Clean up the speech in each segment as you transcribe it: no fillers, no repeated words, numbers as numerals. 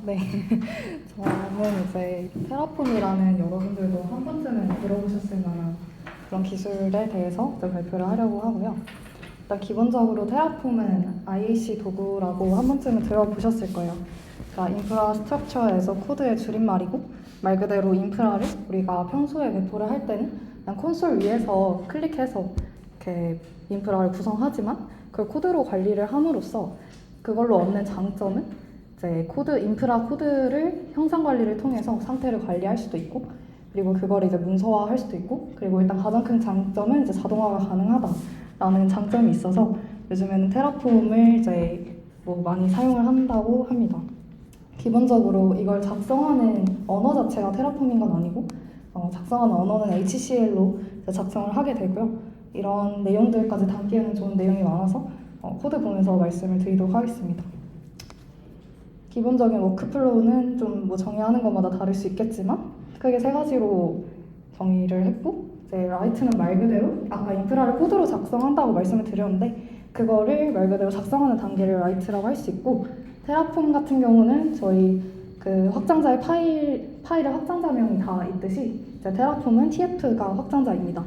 네, 저는 이제 테라폼이라는 여러분들도 한 번쯤은 들어보셨을 만한 그런 기술에 대해서 이제 발표를 하려고 하고요. 일단 기본적으로 테라폼은 IAC 도구라고 한 번쯤은 들어보셨을 거예요. 그러니까 인프라스트럭처에서 코드의 줄임말이고 말 그대로 인프라를 우리가 평소에 배포를 할 때는 그냥 콘솔 위에서 클릭해서 이렇게 인프라를 구성하지만 그걸 코드로 관리를 함으로써 그걸로 얻는 장점은 이제 인프라 코드를 형상 관리를 통해서 상태를 관리할 수도 있고, 그리고 그걸 이제 문서화할 수도 있고, 그리고 일단 가장 큰 장점은 이제 자동화가 가능하다라는 장점이 있어서 요즘에는 테라폼을 이제 뭐 많이 사용을 한다고 합니다. 기본적으로 이걸 작성하는 언어 자체가 테라폼인 건 아니고, 작성하는 언어는 HCL로 작성을 하게 되고요. 이런 내용들까지 담기에는 좋은 내용이 많아서 코드 보면서 말씀을 드리도록 하겠습니다. 기본적인 워크플로우는 좀 뭐 정의하는 것마다 다를 수 있겠지만 크게 세 가지로 정의를 했고, 이제 라이트는 말 그대로 아까 인프라를 코드로 작성한다고 말씀을 드렸는데 그거를 말 그대로 작성하는 단계를 라이트라고 할 수 있고, 테라폼 같은 경우는 저희 그 확장자의 파일의 확장자명이 다 있듯이 이제 테라폼은 TF가 확장자입니다.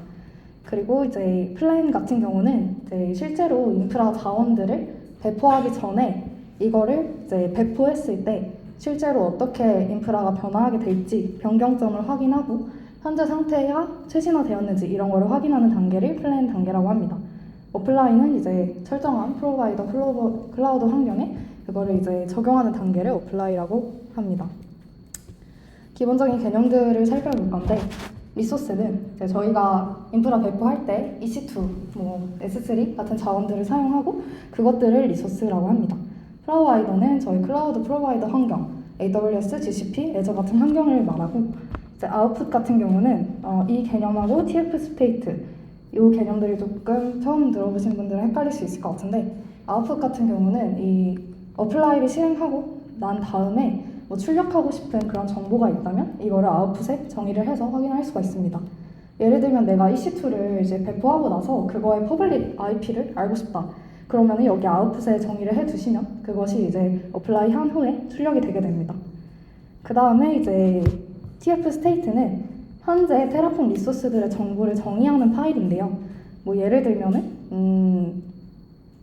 그리고 이제 플랜 같은 경우는 이제 실제로 인프라 자원들을 배포하기 전에 이거를 이제 배포했을 때 실제로 어떻게 인프라가 변화하게 될지 변경점을 확인하고 현재 상태가 최신화되었는지 이런 거를 확인하는 단계를 플랜 단계라고 합니다. 어플라이는 이제 설정한 프로바이더 클라우드 환경에 그거를 이제 적용하는 단계를 어플라이라고 합니다. 기본적인 개념들을 살펴볼 건데, 리소스는 이제 저희가 인프라 배포할 때 EC2, 뭐 S3 같은 자원들을 사용하고 그것들을 리소스라고 합니다. 프로바이더는 저희 클라우드 프로바이더 환경, AWS, GCP, 애저 같은 환경을 말하고, 이제 아웃풋 같은 경우는 이 개념하고 TF 스테이트, 이 개념들이 조금 처음 들어보신 분들은 헷갈릴 수 있을 것 같은데, 아웃풋 같은 경우는 이 어플라이를 실행하고 난 다음에 뭐 출력하고 싶은 그런 정보가 있다면 이거를 아웃풋에 정의를 해서 확인할 수가 있습니다. 예를 들면 내가 EC2를 이제 배포하고 나서 그거의 퍼블릭 IP를 알고 싶다. 그러면 여기 아웃풋에 정의를 해두시면 그것이 이제 어플라이 한 후에 출력이 되게 됩니다. 그 다음에 이제 TF 스테이트는 현재 테라폼 리소스들의 정보를 정의하는 파일인데요. 뭐 예를 들면은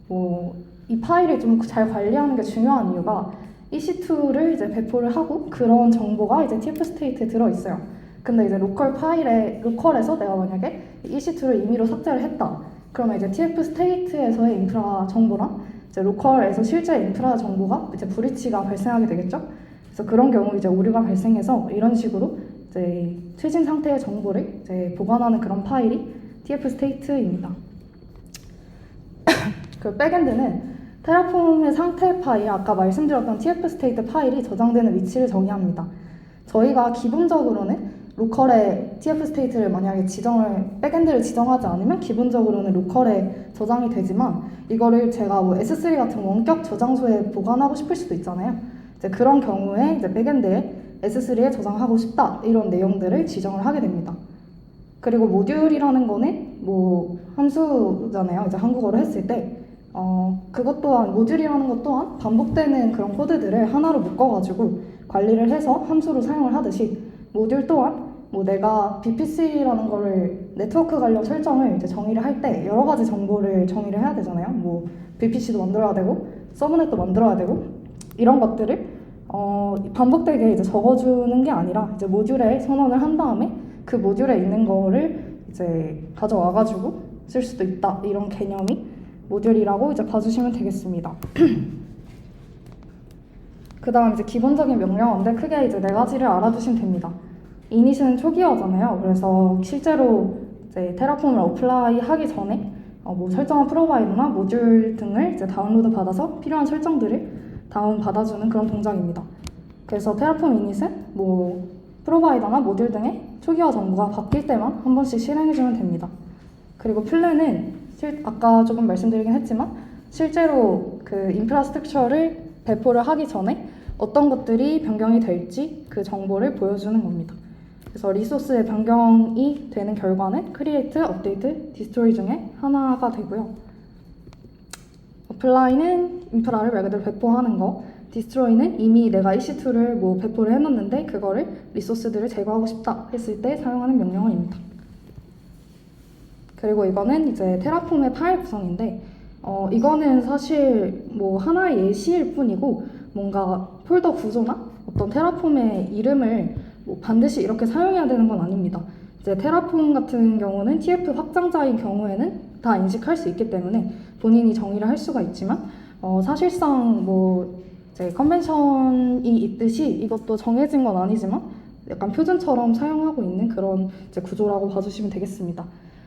뭐 이 파일을 좀 잘 관리하는 게 중요한 이유가 EC2를 이제 배포를 하고 그런 정보가 이제 TF 스테이트에 들어 있어요. 근데 이제 로컬에서 내가 만약에 EC2를 임의로 삭제를 했다. 그러면 이제 TF 스테이트에서의 인프라 정보랑 이제 로컬에서 실제 인프라 정보가 이제 브리치가 발생하게 되겠죠. 그래서 그런 경우 이제 오류가 발생해서 이런 식으로 이제 최신 상태의 정보를 이제 보관하는 그런 파일이 TF 스테이트입니다. 그 백엔드는 테라폼의 상태 파일, 아까 말씀드렸던 TF 스테이트 파일이 저장되는 위치를 정의합니다. 저희가 기본적으로는 로컬에 TF 스테이트를 만약에 백엔드를 지정하지 않으면 기본적으로는 로컬에 저장이 되지만 이거를 제가 뭐 S3 같은 원격 저장소에 보관하고 싶을 수도 있잖아요. 이제 그런 경우에 이제 백엔드에 S3에 저장하고 싶다 이런 내용들을 지정을 하게 됩니다. 그리고 모듈이라는 거는 뭐 함수잖아요. 이제 한국어로 했을 때 그것 또한 모듈이라는 것 또한 반복되는 그런 코드들을 하나로 묶어가지고 관리를 해서 함수로 사용을 하듯이 모듈 또한 뭐 내가 VPC라는 거를 네트워크 관련 설정을 이제 정의를 할 때 여러 가지 정보를 정의를 해야 되잖아요. 뭐 VPC도 만들어야 되고 서브넷도 만들어야 되고 이런 것들을 반복되게 이제 적어주는 게 아니라 이제 모듈에 선언을 한 다음에 그 모듈에 있는 거를 이제 가져와가지고 쓸 수도 있다 이런 개념이 모듈이라고 이제 봐주시면 되겠습니다. 그 다음 이제 기본적인 명령어인데 크게 이제 네 가지를 알아두시면 됩니다. 이닛은 초기화잖아요. 그래서 실제로 이제 테라폼을 어플라이 하기 전에 뭐 설정한 프로바이더나 모듈 등을 이제 다운로드 받아서 필요한 설정들을 다운 받아주는 그런 동작입니다. 그래서 테라폼 이닛은 뭐 프로바이더나 모듈 등의 초기화 정보가 바뀔 때만 한 번씩 실행해주면 됩니다. 그리고 플랜은 아까 조금 말씀드리긴 했지만 실제로 그 인프라스트럭처를 배포를 하기 전에 어떤 것들이 변경이 될지 그 정보를 보여주는 겁니다. 그래서 리소스의 변경이 되는 결과는 크리에이트, 업데이트, 디스토리 중에 하나가 되고요. 어플라이는 인프라를 말 그대로 배포하는 거, destroy는 이미 내가 EC2를 뭐 배포를 해놨는데 그거를 리소스들을 제거하고 싶다 했을 때 사용하는 명령어입니다. 그리고 이거는 이제 테라폼의 파일 구성인데 이거는 사실 뭐 하나의 예시일 뿐이고 뭔가 폴더 구조나 어떤 테라폼의 이름을 뭐 반드시 이렇게 사용해야 되는 건 아닙니다. 이제 테라폼 같은 경우는 TF 확장자인 경우에는 다 인식할 수 있기 때문에 본인이 정의를 할 수가 있지만 사실상 뭐 이제 컨벤션이 있듯이 이것도 정해진 건 아니지만 약간 표준처럼 사용하고 있는 그런 이제 구조라고 봐주시면 되겠습니다.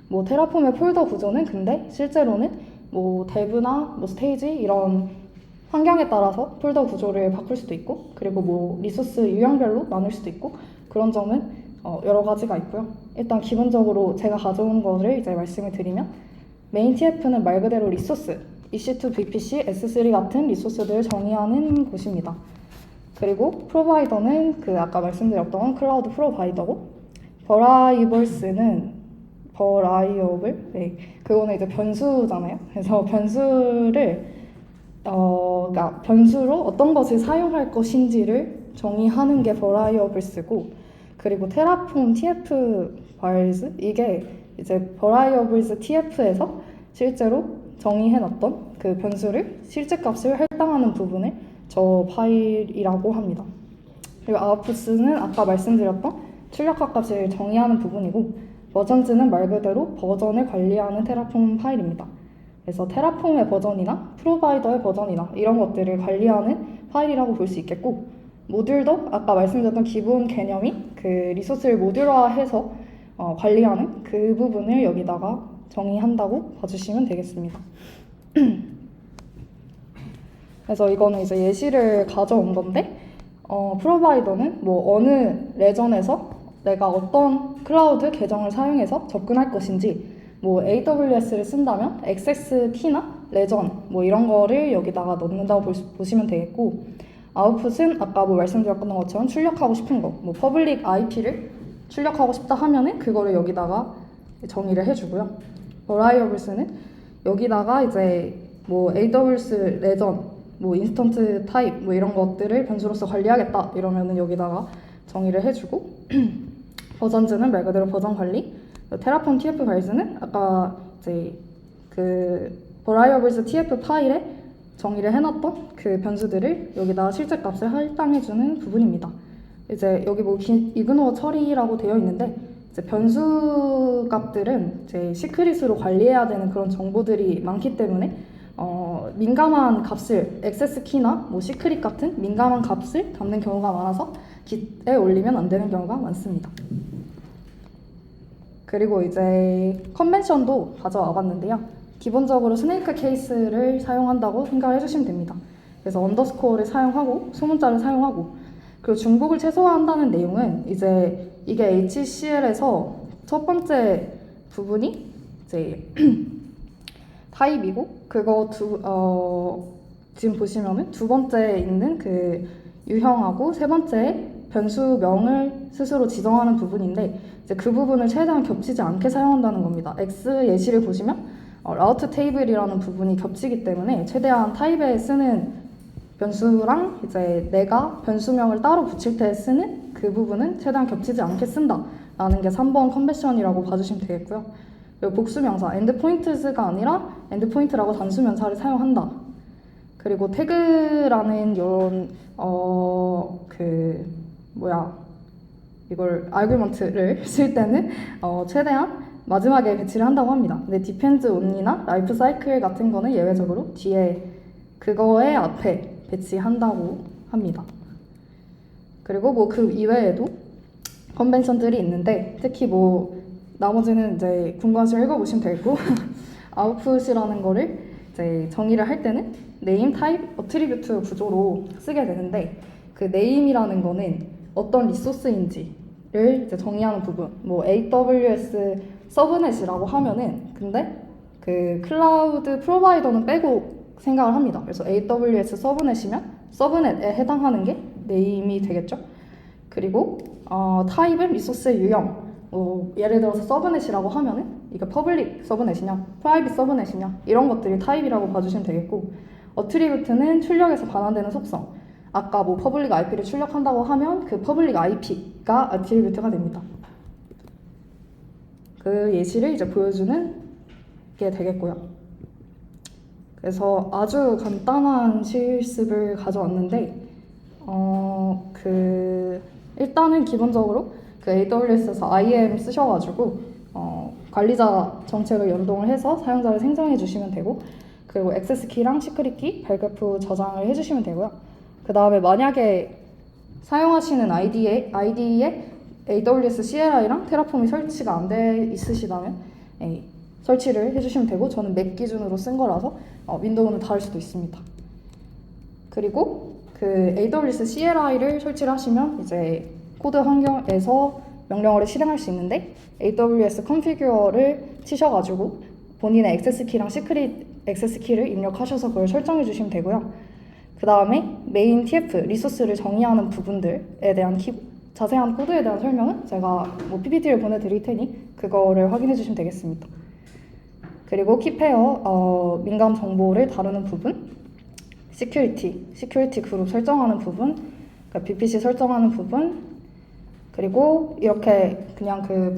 뭐 테라폼의 폴더 구조는 근데 실제로는 뭐 데브나 뭐 스테이지 이런 환경에 따라서 폴더 구조를 바꿀 수도 있고 그리고 뭐 리소스 유형별로 나눌 수도 있고 그런 점은 여러 가지가 있고요. 일단 기본적으로 제가 가져온 거를 이제 말씀을 드리면 메인 TF는 말 그대로 리소스 EC2, VPC, S3 같은 리소스들을 정의하는 곳입니다. 그리고 프로바이더는 그 아까 말씀드렸던 클라우드 프로바이더고 버라이벌스는 버라이어블? 네, 그거는 이제 변수잖아요. 그래서 변수를 그러니까 변수로 어떤 것을 사용할 것인지를 정의하는 게 버라이어블스고 그리고 테라폼 TF 바이스 이게 이제 버라이어블스 TF에서 실제로 정의해놨던 그 변수를 실제 값을 할당하는 부분을 저 파일이라고 합니다. 그리고 아웃풋스는 아까 말씀드렸던 출력화 값을 정의하는 부분이고 버전즈는 말 그대로 버전을 관리하는 테라폼 파일입니다. 그래서 테라폼의 버전이나 프로바이더의 버전이나 이런 것들을 관리하는 파일이라고 볼 수 있겠고 모듈도 아까 말씀드렸던 기본 개념이 그 리소스를 모듈화해서 관리하는 그 부분을 여기다가 정의한다고 봐주시면 되겠습니다. 그래서 이거는 이제 예시를 가져온 건데 프로바이더는 뭐 어느 레전에서 내가 어떤 클라우드 계정을 사용해서 접근할 것인지 뭐 AWS를 쓴다면 액세스 키나 레전 뭐 이런 거를 여기다가 넣는다고 보시면 되겠고 아웃풋은 아까 뭐 말씀드렸던 것처럼 출력하고 싶은 거 뭐 퍼블릭 IP를 출력하고 싶다 하면은 그거를 여기다가 정의를 해주고요. 버라이어블스는 여기다가 이제 뭐 AWS 레전 뭐 인스턴트 타입 뭐 이런 것들을 변수로서 관리하겠다 이러면은 여기다가 정의를 해주고 버전즈는 말 그대로 버전 관리 테라폼 TF 파일즈는 아까 이제 그 버라이어블스 TF 파일에 정의를 해놨던 그 변수들을 여기다 실제 값을 할당해주는 부분입니다. 이제 여기 뭐 이그노어 처리라고 되어 있는데 이제 변수 값들은 이제 시크릿으로 관리해야 되는 그런 정보들이 많기 때문에 민감한 값을 액세스 키나 뭐 시크릿 같은 민감한 값을 담는 경우가 많아서 Git에 올리면 안 되는 경우가 많습니다. 그리고 이제 컨벤션도 가져와 봤는데요. 기본적으로 스네이크 케이스를 사용한다고 생각을 해주시면 됩니다. 그래서 언더스코어를 사용하고 소문자를 사용하고 그리고 중복을 최소화한다는 내용은 이제 이게 HCL에서 첫 번째 부분이 이제 타입이고 그거 지금 보시면은 두 번째에 있는 그 유형하고 세 번째 변수명을 스스로 지정하는 부분인데 이제 그 부분을 최대한 겹치지 않게 사용한다는 겁니다. X 예시를 보시면 라우트 테이블이라는 부분이 겹치기 때문에 최대한 타입에 쓰는 변수랑 이제 내가 변수명을 따로 붙일 때 쓰는 그 부분은 최대한 겹치지 않게 쓴다라는 게 3번 컨벤션이라고 봐주시면 되겠고요. 그리고 복수명사 endpoints가 아니라 endpoint라고 단수명사를 사용한다. 그리고 태그라는 이런 이걸 아규먼트를 쓸 때는 최대한 마지막에 배치를 한다고 합니다. 근데 depends on이나 life cycle 같은 거는 예외적으로 뒤에 그거의 앞에 배치한다고 합니다. 그리고 뭐 그 이외에도 컨벤션들이 있는데 특히 뭐 나머지는 이제 궁금하시면 읽어보시면 되고 아웃풋이라는 거를 이제 정의를 할 때는 네임, 타입, 어트리뷰트 구조로 쓰게 되는데 그 네임이라는 거는 어떤 리소스인지를 이제 정의하는 부분 뭐 AWS 서브넷이라고 하면은 근데 그 클라우드 프로바이더는 빼고 생각을 합니다. 그래서 AWS 서브넷이면 서브넷에 해당하는 게 네임이 되겠죠. 그리고 타입은 리소스의 유형 예를 들어서 서브넷이라고 하면은 이게 퍼블릭 서브넷이냐 프라이빗 서브넷이냐 이런 것들이 타입이라고 봐주시면 되겠고 어트리뷰트는 출력에서 반환되는 속성 아까 뭐 퍼블릭 IP를 출력한다고 하면 그 퍼블릭 IP가 애트리뷰트가 됩니다. 그 예시를 이제 보여주는 게 되겠고요. 그래서 아주 간단한 실습을 가져왔는데 일단은 기본적으로 그 AWS에서 IAM 쓰셔가지고 관리자 정책을 연동을 해서 사용자를 생성해 주시면 되고, 그리고 액세스 키랑 시크릿 키 발급 후 저장을 해주시면 되고요. 그 다음에 만약에 사용하시는 ID에 AWS CLI랑 테라폼이 설치가 안 돼 있으시다면 설치를 해주시면 되고, 저는 맥 기준으로 쓴 거라서 윈도우는 다를 수도 있습니다. 그리고 그 AWS CLI를 설치를 하시면 이제 코드 환경에서 명령어를 실행할 수 있는데, AWS 컨피규어를 치셔가지고 본인의 액세스 키랑 시크릿 액세스 키를 입력하셔서 그걸 설정해 주시면 되고요. 그 다음에 메인 TF 리소스를 정의하는 부분들에 대한 자세한 코드에 대한 설명은 제가 뭐 PPT를 보내드릴 테니 그거를 확인해 주시면 되겠습니다. 그리고 키페어 민감 정보를 다루는 부분, 시큐리티 그룹 설정하는 부분, 그러니까 BPC 설정하는 부분, 그리고 이렇게 그냥 그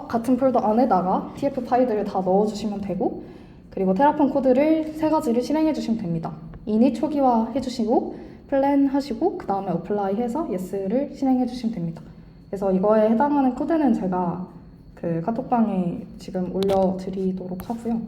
같은 폴더 안에다가 TF 파일들을 다 넣어주시면 되고, 그리고 테라폼 코드를 3가지를 실행해 주시면 됩니다. 이닛 초기화 해주시고, 플랜 하시고, 그 다음에 어플라이 해서 yes를 실행해 주시면 됩니다. 그래서 이거에 해당하는 코드는 제가 그 카톡방에 지금 올려드리도록 하고요.